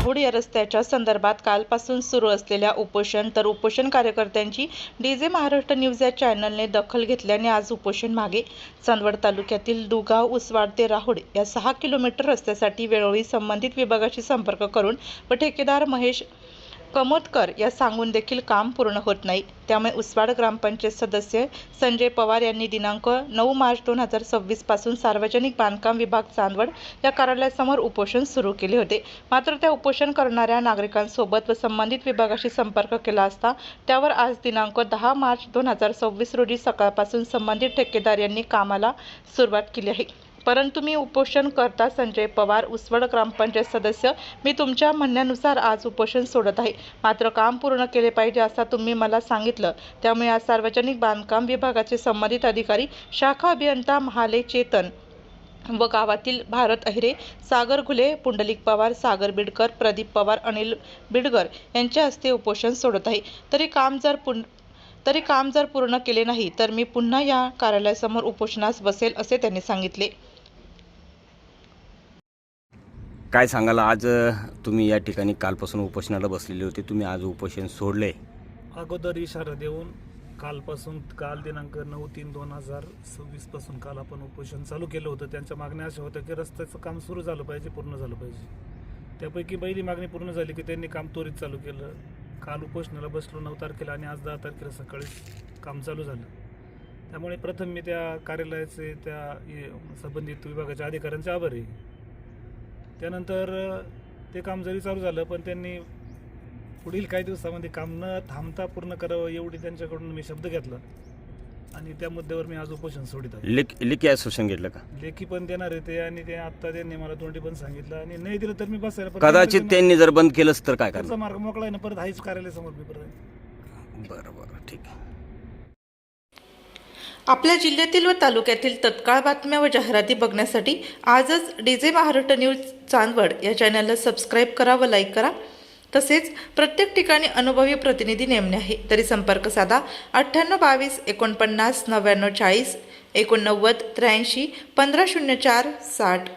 राहुड या रस्त्याच्या संदर्भात कालपासून सुरू असलेल्या उपोषण तर उपोषण कार्यकर्त्यांची डीजे महाराष्ट्र न्यूज या चॅनलने दखल घेतल्याने आज उपोषण मागे. चांदवड तालुक्यातील दुगाव उसवाड ते राहुड या 6 किलोमीटर रस्त्यासाठी वेळोवेळी संबंधित विभागाशी संपर्क करून व ठेकेदार महेश कमोदकर या सांगून देखील काम पूर्ण होत नाही. त्यामुळे उसवाड ग्रामपंचायत सदस्य संजय पवार यांनी दिनांक 9 मार्च 2026 पासून सार्वजनिक बांधकाम विभाग चांदवड या कार्यालयासमोर उपोषण सुरू केले होते. मात्र त्या उपोषण करणाऱ्या नागरिकांसोबत व संबंधित विभागाशी संपर्क केला असता त्यावर आज दिनांक 10 मार्च 2026 रोजी सकाळपासून संबंधित ठेकेदार यांनी कामाला सुरुवात केली आहे. परंतु मी उपोषण करता संजय पवार उसवड ग्रामपंचायत सदस्य मी तुमच्या म्हणण्यानुसार आज उपोषण सोडत आहे. मात्र काम पूर्ण केले पाहिजे असं तुम्ही मला सांगितलं. त्यामुळे आज सार्वजनिक बांधकाम विभागाचे संबंधित अधिकारी शाखा अभियंता महाले चेतन व गावातील भारत अहिरे, सागर घुले, पुंडलिक पवार, सागर बिडकर, प्रदीप पवार, अनिल बिडकर यांच्या हस्ते उपोषण सोडत आहे. तरी काम जर पूर्ण केले नाही तर मी पुन्हा या कार्यालयासमोर उपोषणास बसेल असे त्यांनी सांगितले. काय सांगाल, आज तुम्ही या ठिकाणी कालपासून उपोषणाला बसलेले होते, तुम्ही आज उपोषण सोडले? अगोदर इशारा देऊन काल दिनांक 9/3/2026 पासून काल आपण उपोषण चालू केलं होतं. त्यांच्या मागण्या अशा होत्या की रस्त्याचं काम सुरू झालं पाहिजे, पूर्ण झालं पाहिजे. त्यापैकी पहिली मागणी पूर्ण झाली की त्यांनी काम त्वरित चालू केलं. काल उपोषणाला बसलो 9 तारखेला आणि आज 10 तारखेला सकाळी काम चालू झालं. त्यामुळे प्रथम मी त्या कार्यालयाचे त्या संबंधित विभागाच्या अधिकाऱ्यांचे आभारी. त्यानंतर ते काम जरी चालू झालं पण त्यांनी पुढील काही दिवसामध्ये काम न थांबता पूर्ण करावं एवढी त्यांच्याकडून मी शब्द घेतला आणि त्या मुद्द्यावर मी आज उपोषण सोडित आहे. लेखी आश्वासन घेतलं का? लेखी पण देणार आहे ते आणि ते आता त्यांनी मला तोंडी पण सांगितलं आणि नाही दिलं तर मी बसायला कदाचित त्यांनी जर बंद केलंच तर काय करायचं? मार्ग मोकळा आहे ना, परत हाच कार्यालयासमोर मी परत. बरं ठीक आहे. आपल्या जिल्ह्यातील व तालुक्यातील तत्काळ बातम्या व जाहिराती बघण्यासाठी आजच डीजे महाराष्ट्र न्यूज चांदवड या चॅनलला सबस्क्राईब करा व लाईक करा. तसेच प्रत्येक ठिकाणी अनुभवी प्रतिनिधी नेमणे आहे. तरी संपर्क साधा 9822 49 99 40 89 83 1504 60.